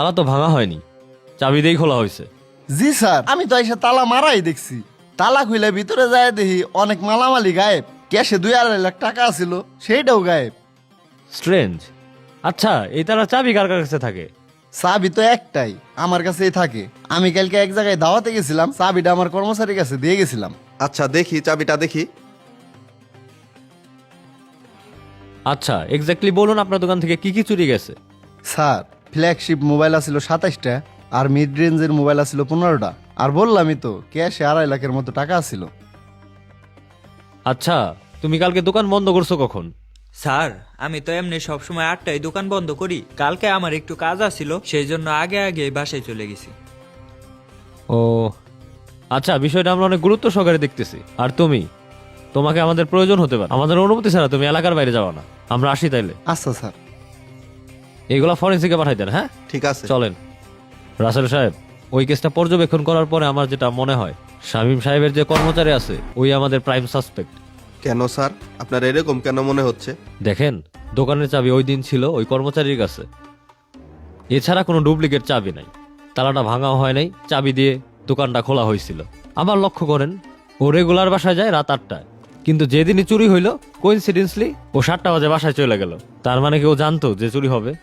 তালা তো ভাঙা হয়নি, চাবি দিয়েই খোলা হয়েছে। জি স্যার, আমি তো এসে তালা মারাই দেখছি। তালা খুলে ভিতরে যায় দেখি অনেক মালামালি গায়েব। ক্যাশে 2-2.5 লাখ টাকা ছিল, সেইটাও গায়েব। স্ট্রেঞ্জ। আচ্ছা, এই তালার চাবি কার কার কাছে থাকে? চাবি তো একটাই, আমার কাছেই থাকে। আমি কালকে এক জায়গায় দাওয়াতে গেছিলাম, চাবিটা আমার কর্মচারীর কাছে দিয়ে গেছিলাম। আচ্ছা দেখি চাবিটা দেখি। আচ্ছা, এক্স্যাক্টলি বলুন আপনার দোকান থেকে কি কি চুরি গেছে? স্যার, ফ্ল্যাগশিপ মোবাইল আছিল 27টা, আর মিড রেঞ্জের মোবাইল আছিল 15টা। আর বললামই তো, ক্যাশে 2.5 লাখের মতো টাকা ছিল। আচ্ছা, তুমি কালকে দোকান বন্ধ করছো কখন? স্যার, আমি তো এমনি সবসময় 8টায় দোকান বন্ধ করি। কালকে আমার একটু কাজ আছিল, সেই জন্য আগে আগে বাসায় চলে গেছি। ও আচ্ছা, বিষয়টা আমরা অনেক গুরুত্ব সহকারে দেখতেছি। আর তোমাকে আমাদের প্রয়োজন হতে পারে, আমাদের অনুমতি ছাড়া তুমি এলাকার বাইরে যাওয়া না। আমরা আসি তাইলে। আচ্ছা স্যার। এইগুলা ফরেন্সিকে পাঠাই দেন। হ্যাঁ ঠিক আছে। চলেন। রাসেল সাহেব, ওই কেসটা পর্যবেক্ষণ করার পরে আমার যেটা মনে হয়, শামীম সাহেবের যে কর্মচারী আছে ওই আমাদের প্রাইম সাসপেক্ট। কেন স্যার, আপনার এরকম কেন মনে হচ্ছে? দেখেন, দোকানের চাবি ওই দিন ছিল ওই কর্মচারীর কাছে, এছাড়া কোনো ডুপ্লিকেট চাবি নাই। তালাটা ভাঙাও হয় নাই, চাবি দিয়ে দোকানটা খোলা হয়েছিল। আবার লক্ষ্য করেন, ও রেগুলার বাসায় যায় রাত 8টায়, কিন্তু যেদিনই চুরি হইলো কোইন্সিডেন্সলি ও 7টা বাজে বাসায় চলে গেল। তার মানে কি ও জানতো যে চুরি হবে?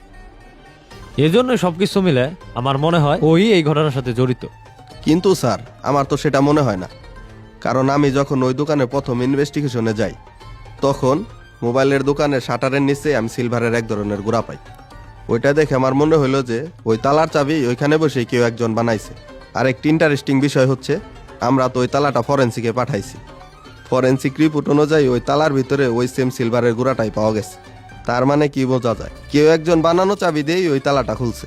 এজন্যই সবকিছু মিলে আমার মনে হয় ওই এই ঘটনার সাথে জড়িত। কিন্তু স্যার, আমার তো সেটা মনে হয় না। কারণ আমি যখন ওই দোকানে প্রথম ইনভেস্টিগেশনে যাই, তখন মোবাইলের দোকানের শাটারের নিচে আমি সিলভারের এক ধরনের গুঁড়া পাই। ওইটা দেখে আমার মনে হলো যে ওই তালার চাবি ওইখানে বসে কেউ একজন বানাইছে। আর একটি ইন্টারেস্টিং বিষয় হচ্ছে, আমরা তো ওই তালাটা ফরেন্সিকে পাঠাইছি। ফরেন্সিক রিপোর্ট অনুযায়ী ওই তালার ভিতরে ওই সেম সিলভারের গুঁড়াটাই পাওয়া গেছে। তার মানে কি বোঝা যায়, কেউ একজন বানানো চাবি দিয়েই ওই তালাটা খুলছে।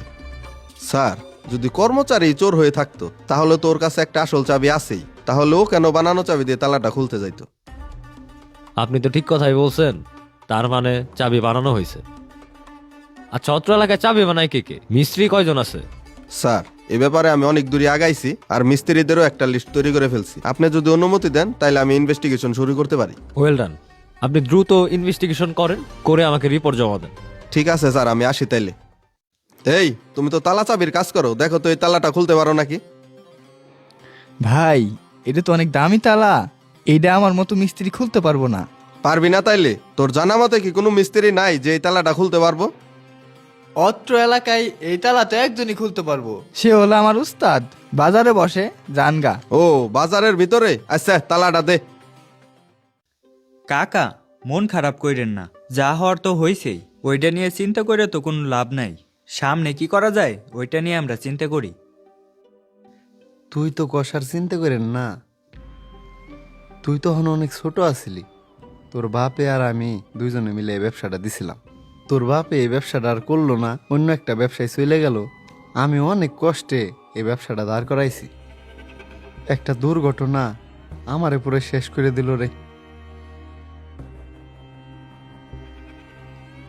স্যার, যদি কর্মচারী চোর হয়ে থাকতো তাহলে তো ওর কাছে একটা আসল চাবি আছেই, তাহলে ও কেন বানানো চাবি দিয়ে তালাটা খুলতে যাইতো? আপনি তো ঠিক কথাই বলছেন। তার মানে চাবি বানানো হয়েছে। আচ্ছা, অত্র এলাকায় চাবি বানায় কে কে? মিস্ত্রি কয়জন আছে? স্যার, এ ব্যাপারে আমি অনেক দূরে আগাইছি, আর মিস্ত্রিদেরও একটা লিস্ট তৈরি করে ফেলছি। আপনি যদি অনুমতি দেন তাহলে আমি ইনভেস্টিগেশন শুরু করতে পারি। Well done. আপনি দ্রুত ইনভেস্টিগেশন করেন, করে আমাকে রিপোর্ট জমা দেন। ঠিক আছে স্যার, আমি আসি তাইলে। এই, তুমি তো তালা চাবির কাজ করো, দেখো তো এই তালাটা খুলতে পারো নাকি? ভাই, এটা তো অনেক দামি তালা, এইটা আমার মতো মিস্ত্রি খুলতে পারবো না। পারবি না তাইলে? তোর জানা মতে কি কোনো মিস্ত্রি নাই যে এই তালাটা খুলতে পারবো? অত্র এলাকায় এই তালা তো একজনই খুলতে পারবো। সে হলো আমার উস্তাদ, বাজারে বসে জানগা। ও, বাজারের ভিতরে? আচ্ছা, তালাটা দে। কাকা, মন খারাপ কইরেন না, যা হওয়ার তো হইছেই। ওইটা নিয়ে চিন্তা করে তো কোনো লাভ নাই। সামনে কি করা যায় ওইটা নিয়ে আমরা চিন্তা করি। তুই তো কষার চিন্তা করেন না, তুই তখন অনেক ছোট আছিলি। তোর বাপে আর আমি দুইজনে মিলে এই ব্যবসাটা দিছিলাম। তোর বাপে এই ব্যবসাটা আর করলো না, অন্য একটা ব্যবসায় চলে গেল। আমি অনেক কষ্টে এই ব্যবসাটা দাঁড় করাইছি। একটা দুর্ঘটনা আমারে পুরো শেষ করে দিল রে।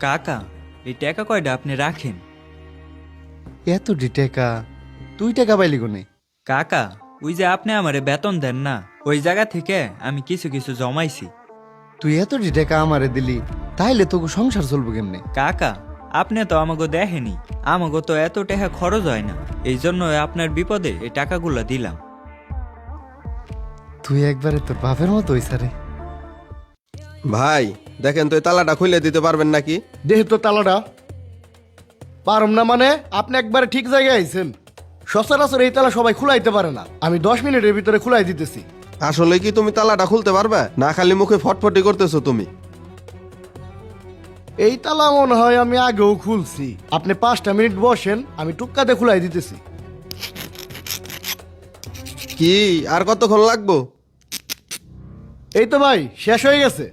কাকা, এই টাকা কয়টা আপনি রাখেন। এতটি টাকা? তুই টাকা পাইলি কোনে? কাকা, ওই যে আপনি আমারে বেতন দেন না, ওই জায়গা থেকে আমি কিছু কিছু জমাইছি। তুই এতটি টাকা আমারে দিলি, তাইলে তোকে সংসার চলবো কেমনে? কাকা, আপনি তো আমাকে দেখেনি, আমাকে তো এত টাকা খরচ হয় না, এই জন্য আপনার বিপদে এই টাকাগুলো দিলাম। তুই একবারে তোর বাপের মতো হইছা রে। ভাই দেখেন তো এই তালাটা খুলে দিতে পারবেন নাকি? যেহেতু তালাটা পারম না মানে, আপনি একবারে ঠিক জায়গায় আইছেন। সচরাচর এই তালা সবাই খুলাইতে পারে না, আমি 10 মিনিটের ভিতরে খুলাই দিতেছি। আসলে কি তুমি তালাটা খুলতে পারবে, না খালি মুখে ফটফটি করতেছো তুমি? এই তালা মনে হয় আমি আগেও খুলছি। আপনি 5টা মিনিট বসেন, আমি টুক্কাতে খুলাই দিতেছি। কি আর কতক্ষণ লাগবো? এই তো ভাই, শেষ হয়ে গেছে।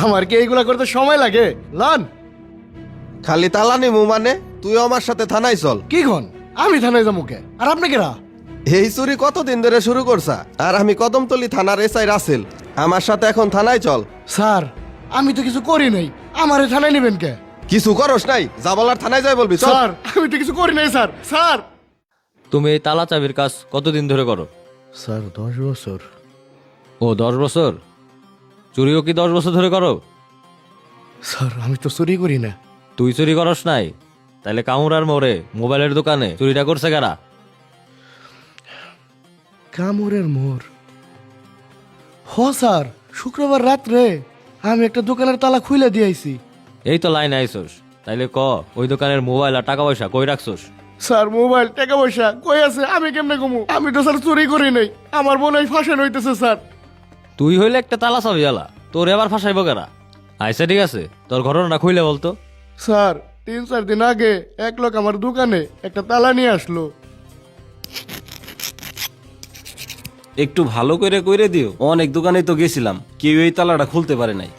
আমার কি এইগুলা করতে সময় লাগে? লান খালি তালা নিমু মানে? তুইও আমার সাথে থানায় চল। কি খন? আমি থানায় যাবো কে? আর আপনি কেরা? এই চুরি কতদিন ধরে শুরু করছা? আর আমি কদমতলি থানার এসআই রাসেল, আমার সাথে এখন থানায় চল। স্যার, আমি তো কিছু করি নাই, আমারে থানায় নেবেন কে? কিছু করস নাই, যা বলার থানায় যাই বলবি। চল। স্যার, আমি তো কিছু করি নাই স্যার। স্যার, তুমি এই তালা চাবির কাজ কতদিন ধরে করো? স্যার 10 বছর। ও, 10 বছর? চুরিও কি 10 বছর ধরে করো? স্যার, আমি তো চুরি করি না। তুই চুরি করস নাই? তাইলে কামুরার মোড়ে মোবাইলের দোকানে চুরিটা করছে কারা? কামড়ের মোর। হ স্যার, শুক্রবার রাত্রে আমি একটা দোকানের তালা খুলে দিয়েছি। এই তো লাইন আইসোস, তাইলে ক ওই দোকানের মোবাইল আর টাকা পয়সা কই রাখছোস? স্যার মোবাইল টাকা পয়সা কই আছে আমি কেমনে কমু? আমি তো স্যার চুরি করি নাই, আমার মনে হয় ফাঁসানো হইতেছে স্যার। তুই হইলে একটা তালা চাবিওয়ালা, তোর এবার ফাঁসাইব কারা? আচ্ছা ঠিক আছে, তোর ঘটনাটা খুইলে বলতো। স্যার 3-4 দিন আগে এক লোক আমার দোকানে একটা তালা নিয়ে আসলো। একটু ভালো করে কইরে দিও, অনেক দোকানে তো গেছিলাম, কেউ এই তালাটা খুলতে পারে নাই।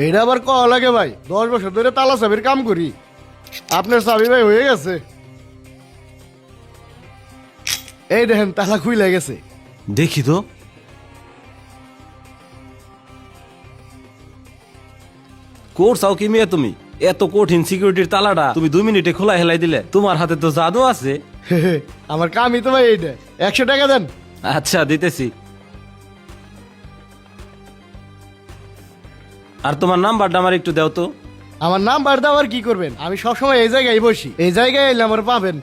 এইটা আবার কওয়া লাগে ভাই, 10 বছর ধরে তালা চাবির কাম করি। আপনার চাবি ভাই হয়ে গেছে, এই দেখেন তালা খুইলে গেছে। দেখি তো। করছাও কি মেয়ে তুমি? এত কঠিন সিকিউরিটির তালাটা তুমি 2 মিনিটে খোলা হেলাই দিলে। তোমার হাতে তো জাদু আছে। আমার কামই তো ভাই এইটা। 100 টাকা দেন। আচ্ছা দিতেছি। আর তোমার নাম্বারটা আমার একটু দাও তো। আমার নাম্বার দেওয়ার কি করবেন? আমি সবসময় এই জায়গায় বসি, এই জায়গায় এলে আমার পাবেন।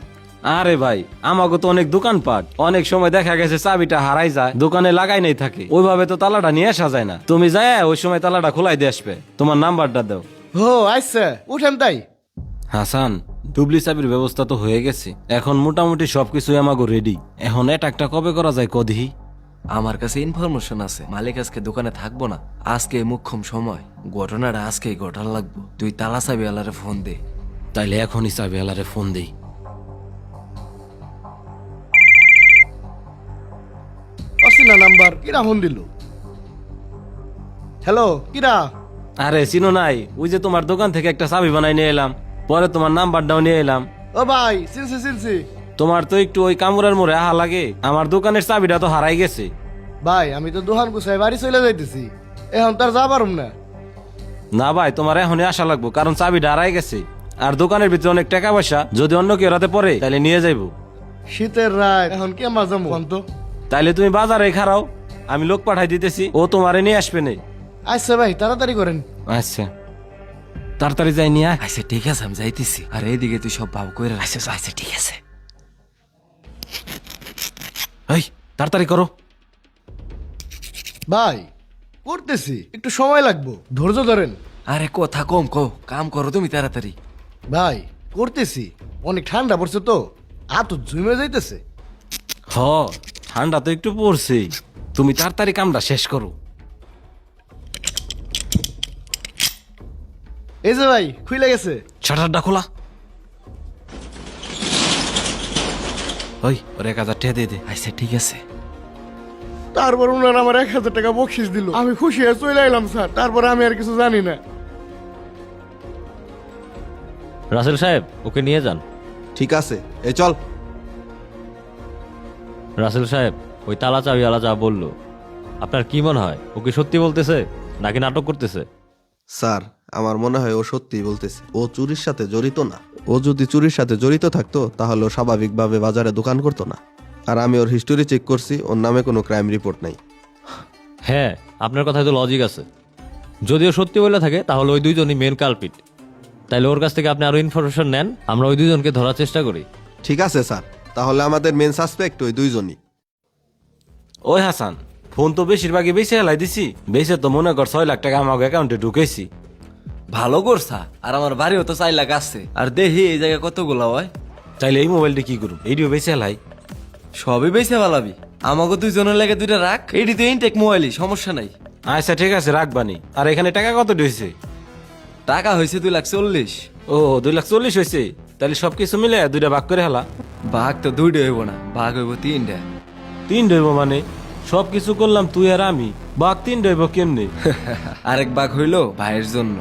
আরে ভাই, আমাকে তো অনেক দোকানপাট, অনেক সময় দেখা গেছে চাবিটা হারাই যায়, দোকানে লাগাই নাই থাকে, ওইভাবে তো তালাটা নিয়ে আসা যায় না। তুমি যায় ওই সময় তালাটা খোলাই দিয়ে আসবে। তোমার নাম্বারটা দাও। ও আচ্ছা, উঠেন তাই। হাসান, ডুবলি চাবির ব্যবস্থা তো হয়ে গেছে, এখন মোটামুটি সবকিছুই আমাকে রেডি। এখন এটা কবে করা যায় কদিহি? আমার কাছে ইনফরমেশন আছে, মালিক আজকে দোকানে থাকবো না। আজকে মুখ্যম সময়, ঘটনাটা আজকেই ঘটার লাগবো। তুই তালা চাবিওয়ালারে ফোন দে। তাইলে এখনই চাবিওয়ালারে ফোন দেই। অসিনা নাম্বার কিরা ফোন দিল? হ্যালো, কিরা? আরে চিনো নাই, ওই যে তোমার দোকান থেকে একটা চাবি বানাই নিয়ে এলাম, পরে তোমার নাম্বারটাও নিয়ে এলাম। ও ভাই, চিনছি। তোমার তো একটু ওই কামড়ার মোড়ে আহা লাগে, আমার দোকানের চাবিটা তো হারাই গেছে। ভাই আমি তো দোকান গুছাই বাড়ি চলে যাইতেছি, এখন তার যা পারুম না। না ভাই, তোমার এখনই আসা লাগবো, কারণ চাবিটা হারাই গেছে। আর দোকানের ভিতরে অনেক টাকা পয়সা, যদি অন্য কেউ রাতে পরে তাহলে নিয়ে যাইবো। শীতের রাত, এখন কে মাজামু তো? তাইলে তুমি বাজারে খারাও, আমি লোক পাঠাই দিতেছি, ও তোমারে নিয়ে আসবে না। আচ্ছা ভাই, তাড়াতাড়ি করেন। আচ্ছা তাড়াতাড়ি যাই নিয়ে আয়। আচ্ছা ঠিক আছে, আমি যাইতেছি। আর এইদিকে তুই সব ভাব করে রাখিস। আচ্ছা ঠিক আছে। এই তাড়াতাড়ি করো। ভাই করতেছি, একটু সময় লাগবো, ধৈর্য ধরেন। আরে কথা কম কও, কাম করো তুমি তাড়াতাড়ি। ভাই করতেছি, অনেক ঠান্ডা পড়ছে তো, হাত ঝুমে যাইতেছে। হ, ঠান্ডা তো একটু পড়ছেই, তুমি তাড়াতাড়ি কামটা শেষ করো। এই যে ভাই খুইলে গেছে। শাটারটা খোলা। ওই ওর 1000 টাকা দিয়ে দে। আচ্ছা ঠিক আছে। তারপর ওনার আমার 1000 টাকা বকশিস দিল, আমি খুশি হয়ে চলে এলাম স্যার। তারপর আমি আর কিছু জানি না। রাসেল সাহেব, ওকে নিয়ে যান। ঠিক আছে, এই চল। রাসেল সাহেব, ওই তালা চাবিওয়ালা যা বললো, আপনার কি মনে হয়, ও কি সত্যি বলতেছে নাকি নাটক করতেছে? স্যার, আমার মনে হয় ও সত্যিই বলতেছে, ও চুরির সাথে জড়িত না। ও যদি চুরির সাথে জড়িত থাকতো তাহলে ও স্বাভাবিকভাবে বাজারে দোকান করতো না। আর আমি ওর হিস্টোরি চেক করছি, ওর নামে কোনো ক্রাইম রিপোর্ট নাই। হ্যাঁ, আপনার কথায় তো লজিক আছে। যদিও সত্যি বলে থাকে তাহলে ওই দুইজনই মেন কালপিট। তাইলে ওর কাছ থেকে আপনি আরো ইনফরমেশন নেন, আমরা ওই দুইজনকে ধরার চেষ্টা করি। ঠিক আছে স্যার, তাহলে আমাদের মেন সাসপেক্ট ওই দুইজনই। ওই হাসান, ফোন তো বেশিরভাগই বেশি হেলাই দিছি, বেশি তো মনে কর 6 লাখ টাকা আমার অ্যাকাউন্টে ঢুকেছি। ভালো করছা। আর আমার বাড়িও তো 4 লাখ আছে। আর দেখি এই জায়গায় কতগুলো হয়। তাইলে এই মোবাইলটা কি করুম? এইটিও বেশি হেলাই। সবই বেঁচে পালাবি। আমাকে দুইজনের লাগে দুইটা রাখ, এটি তো ইনটেক মোবাইলই, সমস্যা নাই। আচ্ছা ঠিক আছে, রাখবানি। আর এখানে টাকা কত হয়েছে? টাকা হয়েছে 2,40,000। ও 2,40,000 হয়েছে, তাহলে সবকিছু মিলে 2টা ভাগ করে হেলা। ভাগ তো 2টা হইব না, ভাগ হইব 3টা। 3 হইব মানে? সবকিছু করলাম তুই আর আমি, ভাগ 3 হইব কেমনে? আরেক ভাগ হইলো ভাইয়ের জন্য।